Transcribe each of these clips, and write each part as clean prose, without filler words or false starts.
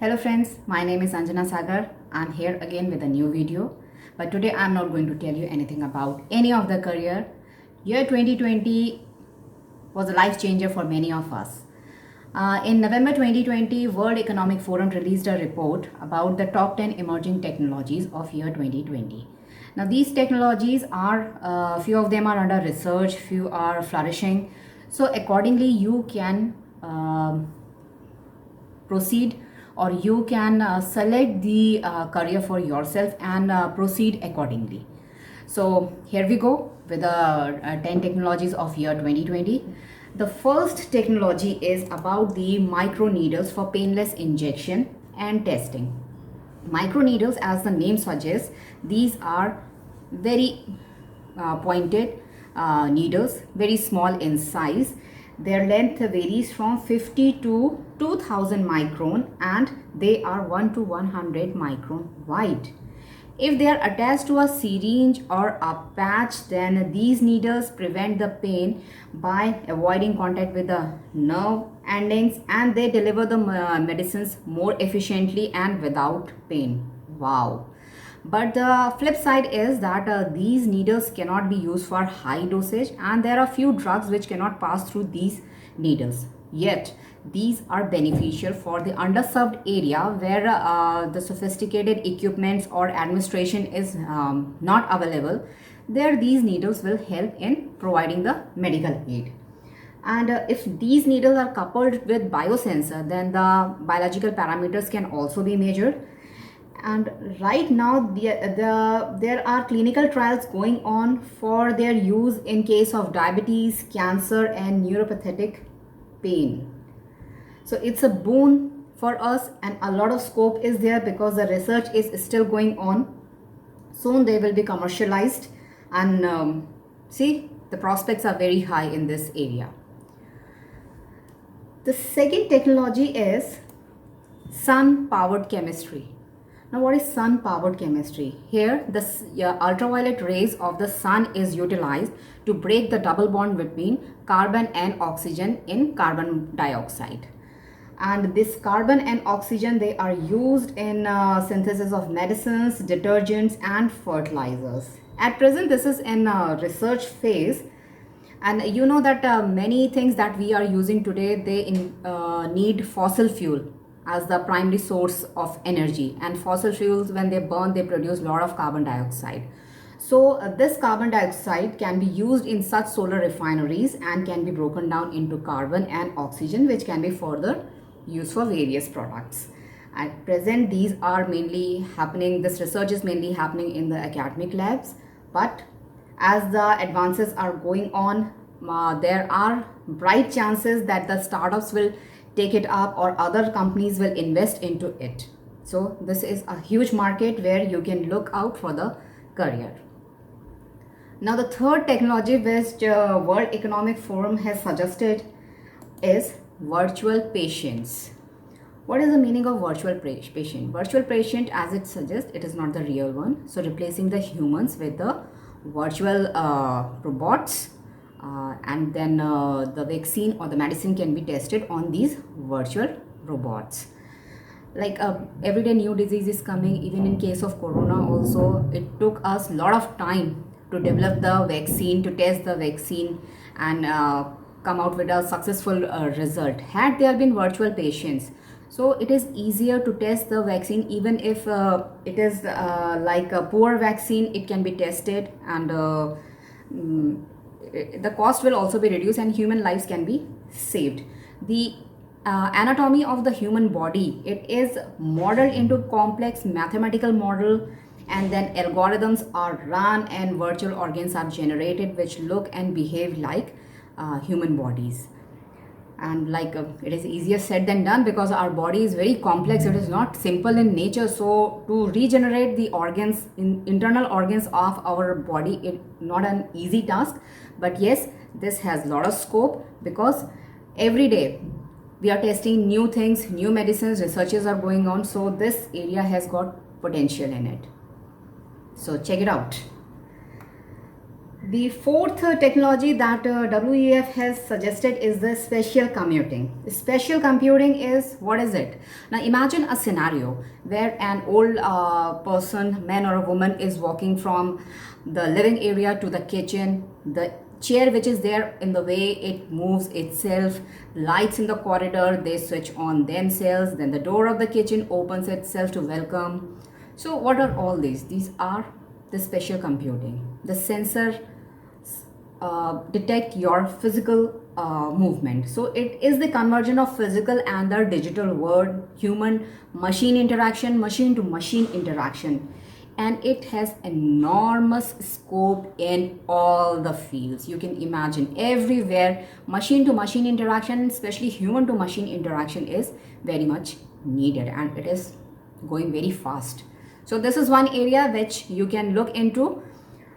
Hello friends, my name is Anjana Sagar. I'm here again with a new video. But today I'm not going to tell you anything about any of the career. Year 2020 was a life changer for many of us. In November 2020, World Economic Forum released a report about the top 10 emerging technologies of year 2020. Now these technologies are, few of them are under research, few are flourishing. So accordingly, you can proceed or you can select the career for yourself and proceed accordingly. So here we go with the 10 technologies of year 2020. The first technology is about the microneedles for painless injection and testing. Microneedles, as the name suggests, these are very pointed needles, very small in size. Their length varies from 50 to 2000 micron and they are 1 to 100 micron wide. If they are attached to a syringe or a patch, then these needles prevent the pain by avoiding contact with the nerve endings, and they deliver the medicines more efficiently and without pain. Wow. But the flip side is that these needles cannot be used for high dosage, and there are few drugs which cannot pass through these needles. Yet, these are beneficial for the underserved area where the sophisticated equipments or administration is not available. There, these needles will help in providing the medical aid. And if these needles are coupled with biosensor, then the biological parameters can also be measured. And right now there are clinical trials going on for their use in case of diabetes, cancer and neuropathic pain. So it's a boon for us and a lot of scope is there because the research is still going on. Soon they will be commercialized and see, the prospects are very high in this area. The second technology is sun powered chemistry. Now, what is sun powered chemistry? Here, the ultraviolet rays of the sun is utilized to break the double bond between carbon and oxygen in carbon dioxide. And this carbon and oxygen, they are used in synthesis of medicines, detergents and fertilizers. At present, this is in research phase. And you know that many things that we are using today, they need fossil fuel as the primary source of energy, and fossil fuels, when they burn, they produce a lot of carbon dioxide. So this carbon dioxide can be used in such solar refineries and can be broken down into carbon and oxygen, which can be further used for various products. At present, these are mainly happening, this research is mainly happening in the academic labs, but as the advances are going on, there are bright chances that the startups will take it up or other companies will invest into it. So this is a huge market where you can look out for the career. Now the third technology which World Economic Forum has suggested is virtual patients. What is the meaning of virtual patient? Virtual patient, as it suggests, it is not the real one. So replacing the humans with the virtual robots, and then the vaccine or the medicine can be tested on these virtual robots. Like everyday new disease is coming. Even in case of corona also, it took us a lot of time to develop the vaccine, to test the vaccine and come out with a successful result. Had there been virtual patients, so it is easier to test the vaccine. Even if it is like a poor vaccine, it can be tested and the cost will also be reduced and human lives can be saved. The anatomy of the human body, it is modeled into complex mathematical model, and then algorithms are run and virtual organs are generated which look and behave like human bodies. And like it is easier said than done because our body is very complex, it is not simple in nature. So to regenerate the organs, internal organs of our body, it's not an easy task. But yes, this has a lot of scope because every day we are testing new things, new medicines, researches are going on. So this area has got potential in it. So check it out. The fourth technology that WEF has suggested is the spatial computing. Spatial computing is, what is it? Now imagine a scenario where an old person, man or a woman, is walking from the living area to the kitchen. The chair which is there in the way, it moves itself. Lights in the corridor, they switch on themselves. Then the door of the kitchen opens itself to welcome. So what are all these? These are the spatial computing. The sensor detect your physical movement. So it is the conversion of physical and the digital world, human machine interaction, machine to machine interaction, and it has enormous scope in all the fields. You can imagine everywhere machine to machine interaction, especially human to machine interaction, is very much needed, and it is going very fast. So this is one area which you can look into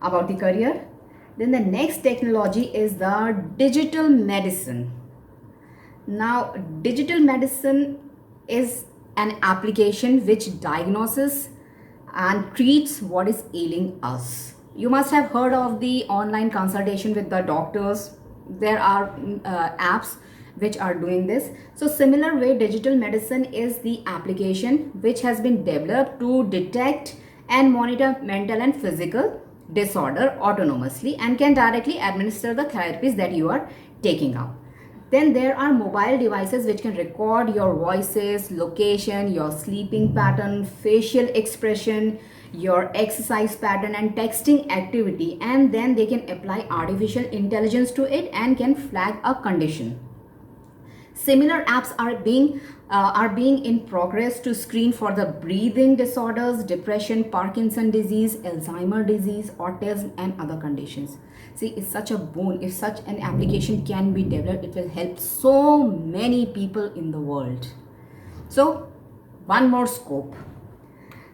about the career. Then the next technology is the digital medicine. Now, digital medicine is an application which diagnoses and treats what is ailing us. You must have heard of the online consultation with the doctors. There are apps which are doing this. So similar way, digital medicine is the application which has been developed to detect and monitor mental and physical disorder autonomously and can directly administer the therapies that you are taking up. Then there are mobile devices which can record your voices, location, your sleeping pattern, facial expression, your exercise pattern and texting activity, and then they can apply artificial intelligence to it and can flag a condition. Similar apps are being in progress to screen for the breathing disorders, depression, Parkinson disease, Alzheimer disease, autism, and other conditions. See, it's such a boon. If such an application can be developed, it will help so many people in the world. So, one more scope.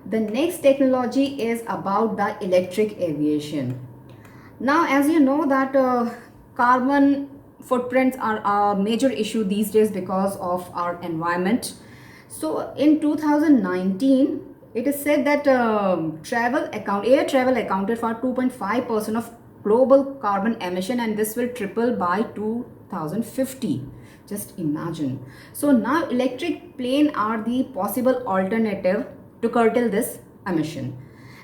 The next technology is about the electric aviation. Now, as you know that carbon footprints are a major issue these days because of our environment. So in 2019, it is said that air travel accounted for 2.5% of global carbon emission, and this will triple by 2050. Just imagine. So now electric plane are the possible alternative to curtail this emission.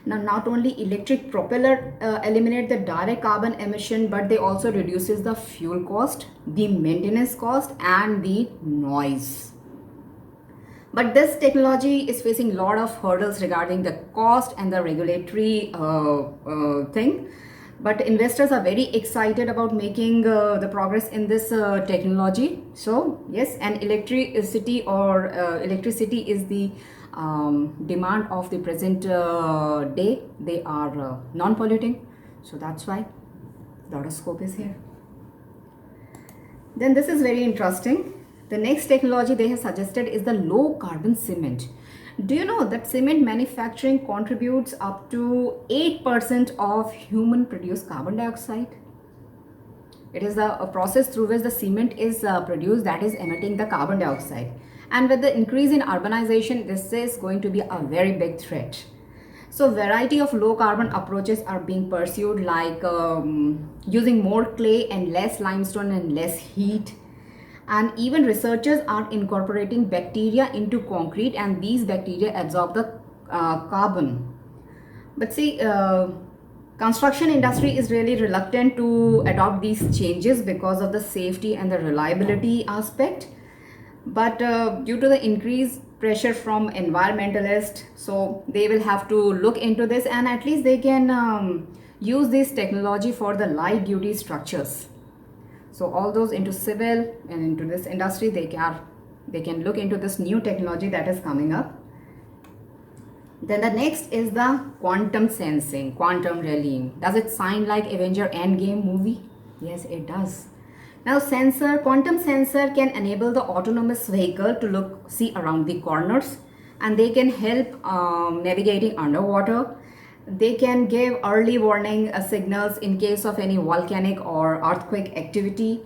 Now, not only electric propeller eliminate the direct carbon emission, but they also reduces the fuel cost, the maintenance cost, and the noise. But this technology is facing a lot of hurdles regarding the cost and the regulatory thing. But investors are very excited about making the progress in this technology. So yes, and electricity is the demand of the present day. They are non-polluting, so that's why a lot of scope is here. Then this is very interesting. The next technology they have suggested is the low carbon cement. Do you know that cement manufacturing contributes up to 8% of human produced carbon dioxide? It is a process through which the cement is produced that is emitting the carbon dioxide. And with the increase in urbanization, this is going to be a very big threat. So variety of low carbon approaches are being pursued, like using more clay and less limestone and less heat. And even researchers are incorporating bacteria into concrete, and these bacteria absorb the carbon. But see, construction industry is really reluctant to adopt these changes because of the safety and the reliability aspect. But due to the increased pressure from environmentalists, so they will have to look into this, and at least they can use this technology for the light duty structures. So all those into civil and into this industry, they can look into this new technology that is coming up. Then the next is the quantum sensing, quantum realm. Does it sound like Avenger Endgame movie? Yes, it does. Now quantum sensor can enable the autonomous vehicle to see around the corners, and they can help navigating underwater. They can give early warning signals in case of any volcanic or earthquake activity,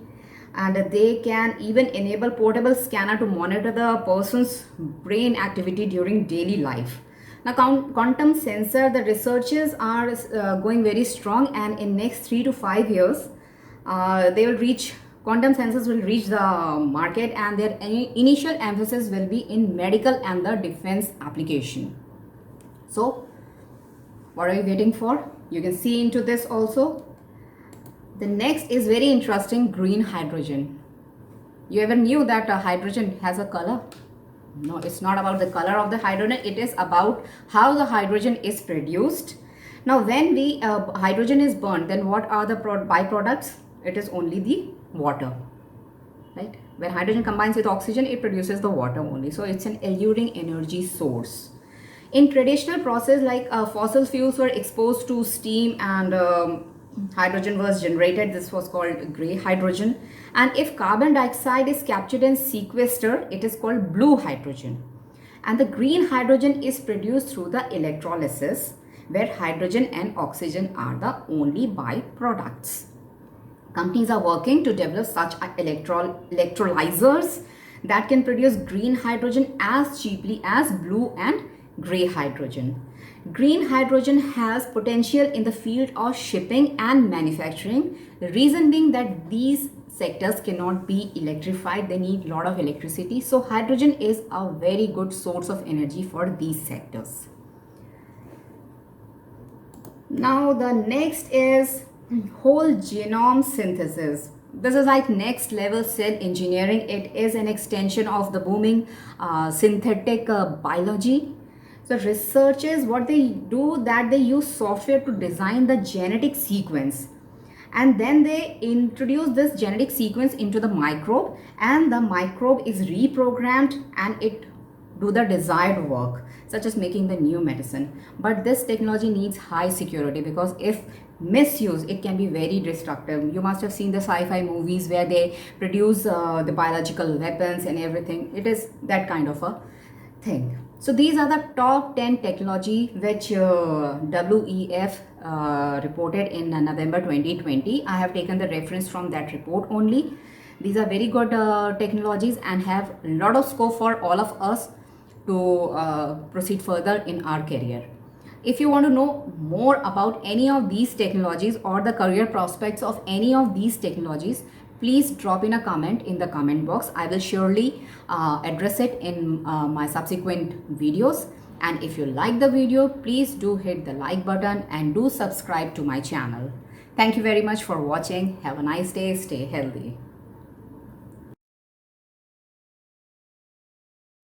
and they can even enable portable scanner to monitor the person's brain activity during daily life. Now, quantum sensor, the researchers are going very strong, and in next 3 to 5 years, they will reach, quantum sensors will reach the market, and their initial emphasis will be in medical and the defense application. So, what are you waiting for? You can see into this also. The next is very interesting, green hydrogen. You ever knew that hydrogen has a color? No, it's not about the color of the hydrogen. It is about how the hydrogen is produced. Now, when the hydrogen is burned, then what are the byproducts? It is only the water, right? When hydrogen combines with oxygen, it produces the water only. So it's an alluring energy source. In traditional process, like fossil fuels were exposed to steam and hydrogen was generated. This was called gray hydrogen. And if carbon dioxide is captured and sequestered, it is called blue hydrogen. And the green hydrogen is produced through the electrolysis, where hydrogen and oxygen are the only byproducts. Companies are working to develop such electrolyzers that can produce green hydrogen as cheaply as blue and gray hydrogen. Green hydrogen has potential in the field of shipping and manufacturing. The reason being that these sectors cannot be electrified, they need a lot of electricity. So hydrogen is a very good source of energy for these sectors. Now the next is whole genome synthesis. This is like next level cell engineering. It is an extension of the booming synthetic biology. So researchers, what they do, that they use software to design the genetic sequence, and then they introduce this genetic sequence into the microbe, and the microbe is reprogrammed and it do the desired work, such as making the new medicine. But this technology needs high security, because if misused, it can be very destructive. You must have seen the sci-fi movies where they produce the biological weapons and everything. It is that kind of a thing. So these are the top 10 technology which WEF reported in November 2020. I have taken the reference from that report only. These are very good technologies and have a lot of scope for all of us to proceed further in our career. If you want to know more about any of these technologies or the career prospects of any of these technologies, please drop in a comment in the comment box. I will surely address it in my subsequent videos. And if you like the video, please do hit the like button and do subscribe to my channel. Thank you very much for watching. Have a nice day. Stay healthy.